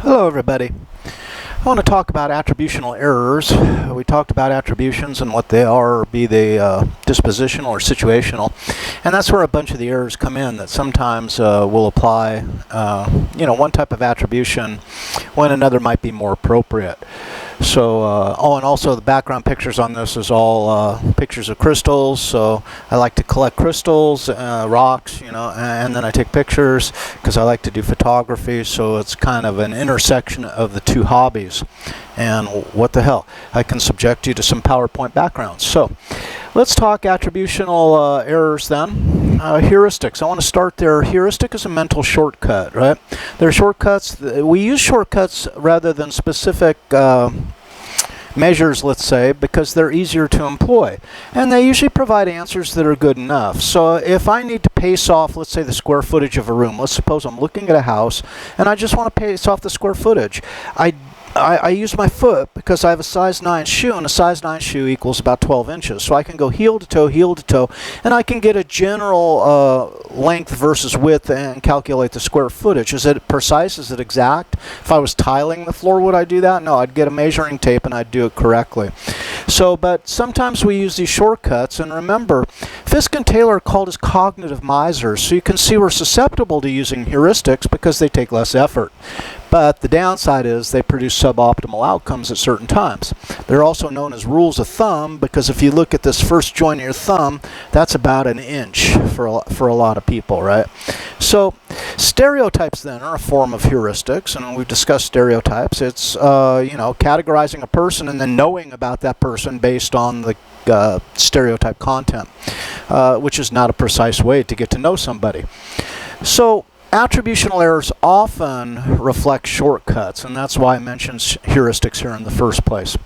Hello everybody. I want to talk about attributional errors. We talked about attributions and what they are, be they dispositional or situational. And that's where a bunch of the errors come in that sometimes will apply one type of attribution when another might be more appropriate. So, and also the background pictures on this is all pictures of crystals. So I like to collect crystals, rocks, and then I take pictures because I like to do photography. So it's kind of an intersection of the two hobbies. And what the hell, I can subject you to some PowerPoint backgrounds. So let's talk attributional errors then. Heuristics. I want to start there. Heuristic is a mental shortcut, right? There are shortcuts. We use shortcuts rather than specific measures, let's say, because they're easier to employ. And they usually provide answers that are good enough. So if I need to pace off, let's say, the square footage of a room. Let's suppose I'm looking at a house and I just want to pace off the square footage. I use my foot because I have a size 9 shoe, and a size 9 shoe equals about 12 inches. So I can go heel to toe, and I can get a general length versus width and calculate the square footage. Is it precise? Is it exact? If I was tiling the floor, would I do that? No, I'd get a measuring tape and I'd do it correctly. So, but sometimes we use these shortcuts, and remember, Fisk and Taylor are called as cognitive misers, so you can see we're susceptible to using heuristics because they take less effort. But the downside is they produce suboptimal outcomes at certain times. They're also known as rules of thumb because if you look at this first joint of your thumb, that's about an inch for a lot of people, right? So stereotypes then are a form of heuristics, and we've discussed stereotypes. It's categorizing a person and then knowing about that person based on the stereotype content, which is not a precise way to get to know somebody. So attributional errors often reflect shortcuts, and that's why I mentioned heuristics here in the first place.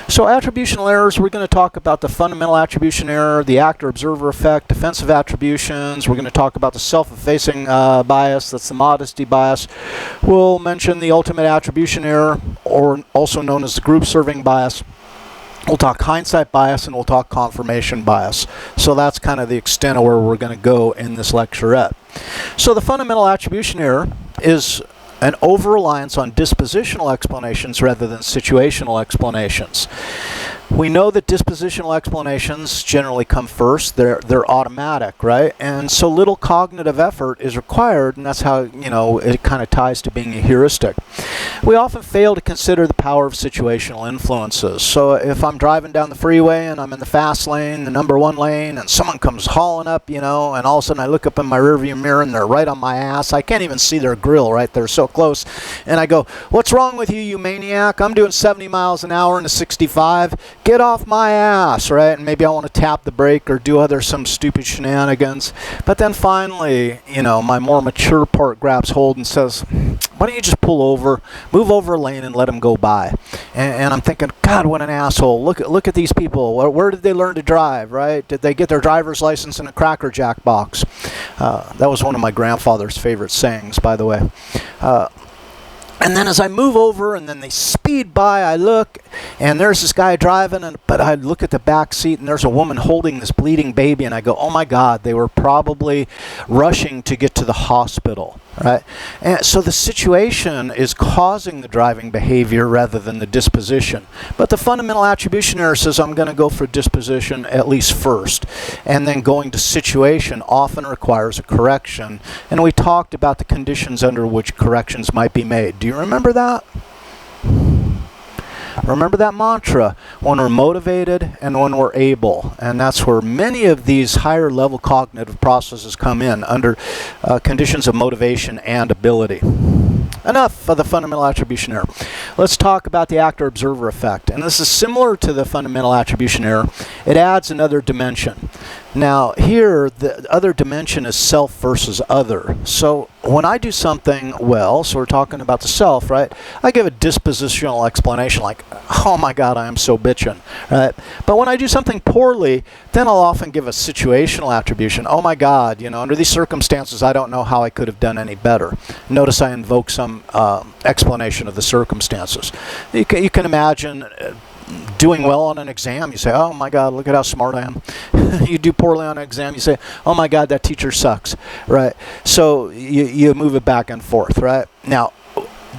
So attributional errors, we're going to talk about the fundamental attribution error, the actor-observer effect, defensive attributions. We're going to talk about the self-effacing bias, that's the modesty bias. We'll mention the ultimate attribution error, or also known as the group-serving bias. We'll talk hindsight bias, and we'll talk confirmation bias. So that's kind of the extent of where we're going to go in this lecturette. So the fundamental attribution error is an over-reliance on dispositional explanations rather than situational explanations. We know that dispositional explanations generally come first. They're automatic, right? And so little cognitive effort is required, and that's how, it kind of ties to being a heuristic. We often fail to consider the power of situational influences. So if I'm driving down the freeway and I'm in the fast lane, the number 1 lane, and someone comes hauling up, and all of a sudden I look up in my rearview mirror and they're right on my ass. I can't even see their grill, right? They're so close. And I go, "What's wrong with you, you maniac? I'm doing 70 miles an hour in a 65. Get off my ass," right? And maybe I want to tap the brake or do some stupid shenanigans. But then finally, my more mature part grabs hold and says, "Why don't you just pull over, move over a lane and let them go by?" And I'm thinking, God, what an asshole. Look at these people. Where did they learn to drive, right? Did they get their driver's license in a Cracker Jack box? That was one of my grandfather's favorite sayings, by the way. And then as I move over and then they speed by, I look and there's this guy driving, but I look at the back seat and there's a woman holding this bleeding baby, and I go, oh my God, they were probably rushing to get to the hospital, right? And so the situation is causing the driving behavior rather than the disposition. But the fundamental attribution error says I'm going to go for disposition at least first, and then going to situation often requires a correction. And we talked about the conditions under which corrections might be made. Do you remember that? Remember that mantra, when we're motivated and when we're able. And that's where many of these higher level cognitive processes come in, under conditions of motivation and ability. Enough of the fundamental attribution error. Let's talk about the actor-observer effect. And this is similar to the fundamental attribution error. It adds another dimension. Now here, the other dimension is self versus other. So when I do something well, so we're talking about the self, right? I give a dispositional explanation like, oh my God, I am so bitchin', right? But when I do something poorly, then I'll often give a situational attribution. Oh my God, under these circumstances, I don't know how I could have done any better. Notice I invoke some explanation of the circumstances. You can imagine doing well on an exam, you say, oh my God, look at how smart I am. You do poorly on an exam, you say, oh my God, that teacher sucks, right? So you move it back and forth, right? Now,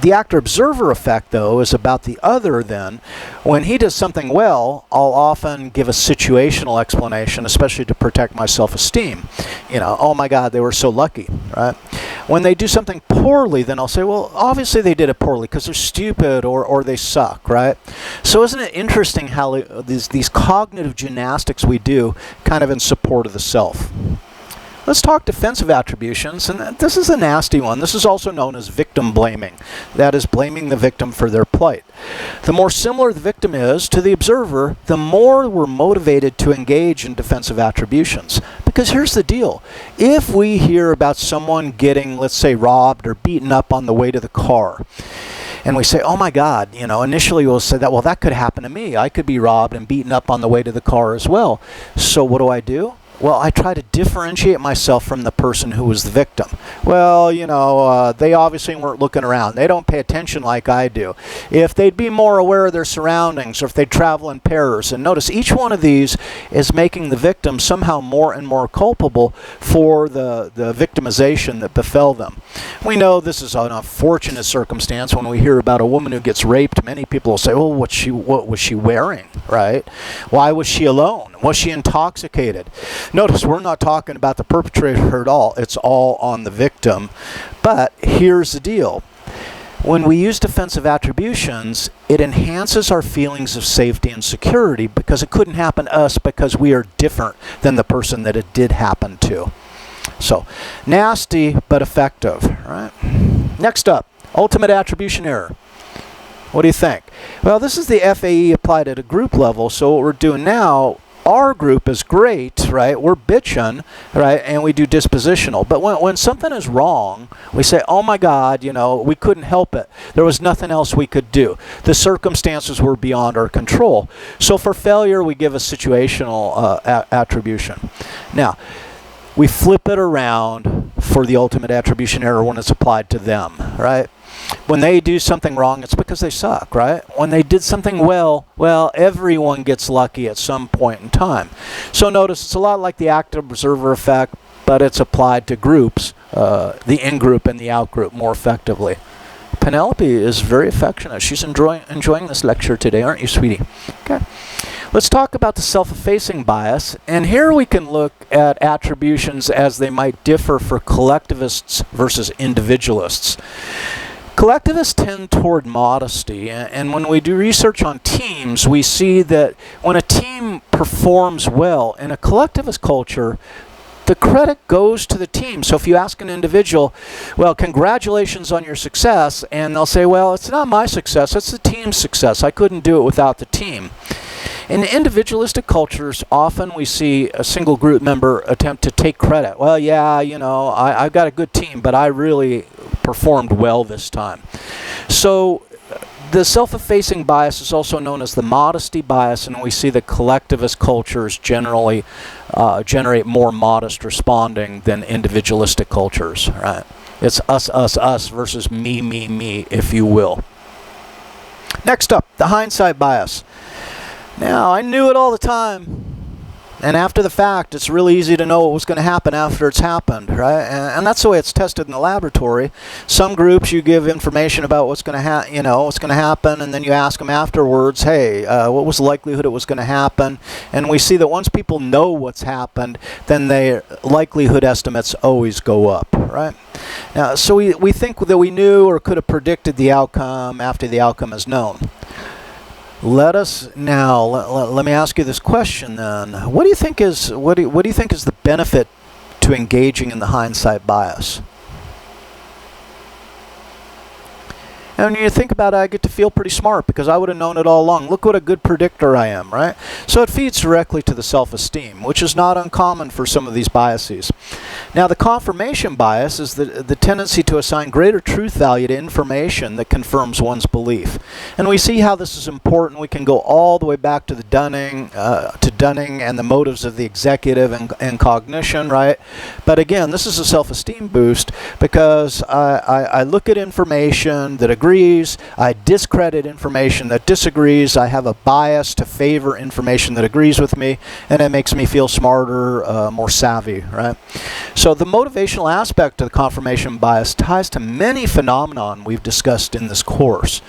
The actor-observer effect, though, is about the other then. When he does something well, I'll often give a situational explanation, especially to protect my self-esteem. You know, oh my God, they were so lucky, right? When they do something poorly, then I'll say, well, obviously they did it poorly because they're stupid or they suck, right? So isn't it interesting how these cognitive gymnastics we do kind of in support of the self? Let's talk defensive attributions, and this is a nasty one. This is also known as victim blaming. That is, blaming the victim for their plight. The more similar the victim is to the observer, the more we're motivated to engage in defensive attributions. Because here's the deal. If we hear about someone getting, let's say, robbed or beaten up on the way to the car, and we say, oh my God, you know, initially we'll say that, well, that could happen to me. I could be robbed and beaten up on the way to the car as well. So what do? Well, I try to differentiate myself from the person who was the victim. Well, you know, they obviously weren't looking around. They don't pay attention like I do. If they'd be more aware of their surroundings, or if they'd travel in pairs, and notice each one of these is making the victim somehow more and more culpable for the victimization that befell them. We know this is an unfortunate circumstance. When we hear about a woman who gets raped, many people will say, well, what was she wearing, right? Why was she alone? Was she intoxicated? Notice we're not talking about the perpetrator at all. It's all on the victim. But here's the deal. When we use defensive attributions, it enhances our feelings of safety and security because it couldn't happen to us because we are different than the person that it did happen to. So, nasty but effective, right? Next up, ultimate attribution error. What do you think? Well, this is the FAE applied at a group level, so what we're doing now, our group is great, right? We're bitching, right? And we do dispositional. But when something is wrong, we say, oh my God, you know, we couldn't help it. There was nothing else we could do. The circumstances were beyond our control. So for failure, we give a situational attribution. Now, we flip it around for the ultimate attribution error when it's applied to them, right? When they do something wrong, it's because they suck, right? When they did something well, everyone gets lucky at some point in time. So notice it's a lot like the actor-observer effect, but it's applied to groups, the in-group and the out-group more effectively. Penelope is very affectionate. She's enjoying this lecture today, aren't you, sweetie? Okay. Let's talk about the self-effacing bias, and here we can look at attributions as they might differ for collectivists versus individualists. Collectivists tend toward modesty, and when we do research on teams, we see that when a team performs well in a collectivist culture, the credit goes to the team. So if you ask an individual, well, congratulations on your success, and they'll say, well, it's not my success, it's the team's success. I couldn't do it without the team. In individualistic cultures, often we see a single group member attempt to take credit. Well, yeah, you know, I've got a good team, but I really performed well this time. So the self-effacing bias is also known as the modesty bias, and we see that collectivist cultures generally generate more modest responding than individualistic cultures, right? It's us versus me, if you will. Next up, the hindsight bias. Now, I knew it all the time, and after the fact, it's really easy to know what was going to happen after it's happened, right? And that's the way it's tested in the laboratory. Some groups, you give information about what's going to what's going to happen, and then you ask them afterwards, hey, what was the likelihood it was going to happen? And we see that once people know what's happened, then their likelihood estimates always go up, right? Now, so we think that we knew or could have predicted the outcome after the outcome is known. Let me ask you this question then. What do you think is the benefit to engaging in the hindsight bias? And when you think about it, I get to feel pretty smart because I would have known it all along. Look what a good predictor I am, right? So it feeds directly to the self-esteem, which is not uncommon for some of these biases. Now, the confirmation bias is the tendency to assign greater truth value to information that confirms one's belief. And we see how this is important. We can go all the way back to Dunning and the motives of the executive and cognition, right? But again, this is a self-esteem boost because I look at information that agrees, I discredit information that disagrees, I have a bias to favor information that agrees with me, and it makes me feel smarter, more savvy, right? So the motivational aspect of the confirmation bias ties to many phenomena we've discussed in this course.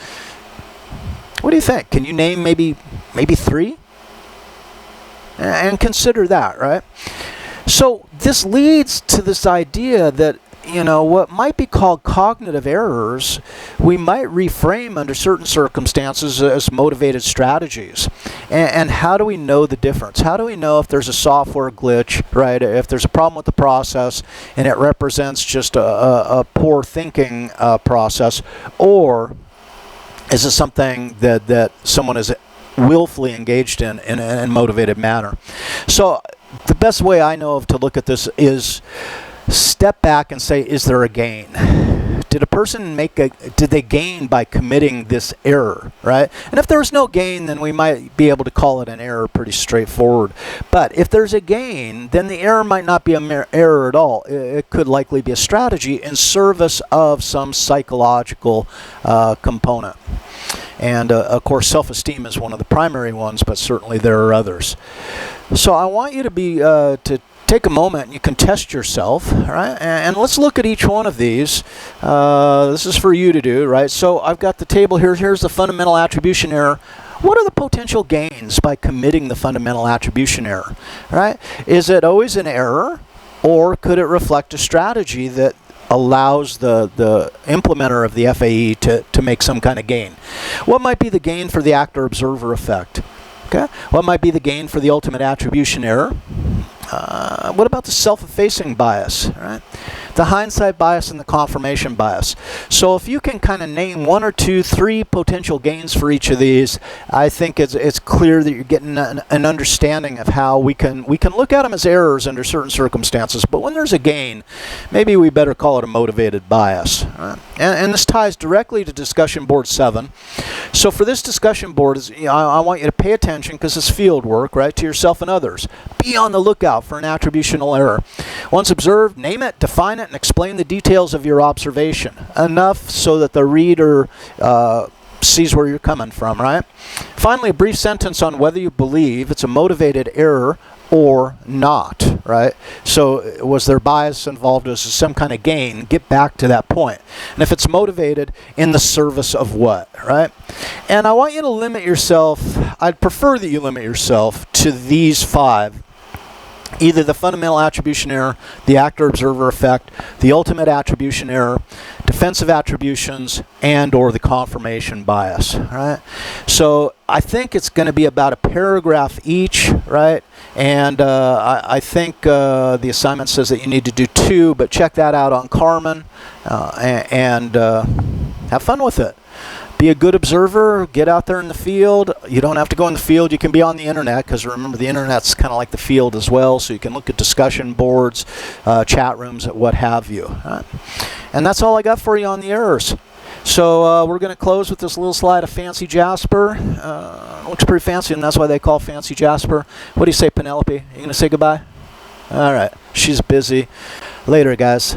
What do you think? Can you name maybe 3? And consider that, right? So this leads to this idea that, you know, what might be called cognitive errors, we might reframe under certain circumstances as motivated strategies. And how do we know the difference? How do we know if there's a software glitch, right? If there's a problem with the process and it represents just a poor thinking process, or is it something that someone is willfully engaged in a motivated manner? So the best way I know of to look at this is step back and say, is there a gain? Did a person did they gain by committing this error, right? And if there's no gain, then we might be able to call it an error pretty straightforward. But if there's a gain, then the error might not be an error at all. It could likely be a strategy in service of some psychological component. And of course, self-esteem is one of the primary ones, but certainly there are others. So I want you to take a moment and you can test yourself, right? And let's look at each one of these. This is for you to do, right? So I've got the table here. Here's the fundamental attribution error. What are the potential gains by committing the fundamental attribution error, right? Is it always an error, or could it reflect a strategy that allows the implementer of the FAE to make some kind of gain? What might be the gain for the actor-observer effect? Okay. What might be the gain for the ultimate attribution error? What about the self-effacing bias, right? The hindsight bias and the confirmation bias. So if you can kind of name 1 or 2, 3 potential gains for each of these, I think it's clear that you're getting an understanding of how we can look at them as errors under certain circumstances. But when there's a gain, maybe we better call it a motivated bias. Right? And this ties directly to discussion board 7. So for this discussion board, I want you to pay attention, because it's field work, right, to yourself and others. Be on the lookout for an attributional error. Once observed, name it, define it, and explain the details of your observation. Enough so that the reader sees where you're coming from, right? Finally, a brief sentence on whether you believe it's a motivated error or not, right? So was there bias involved? Was there some kind of gain? Get back to that point. And if it's motivated, in the service of what, right? And I want you to limit yourself, I'd prefer that you limit yourself to these 5. Either the fundamental attribution error, the actor-observer effect, the ultimate attribution error, defensive attributions, and or the confirmation bias, right? So I think it's going to be about a paragraph each, right? And I think the assignment says that you need to do 2, but check that out on Carmen and have fun with it. Be a good observer, get out there in the field. You don't have to go in the field, you can be on the internet, because remember, the internet's kind of like the field as well, so you can look at discussion boards, chat rooms, what have you. Right? And that's all I got for you on the errors. So we're going to close with this little slide of Fancy Jasper. Looks pretty fancy, and that's why they call Fancy Jasper. What do you say, Penelope? You going to say goodbye? All right, she's busy. Later, guys.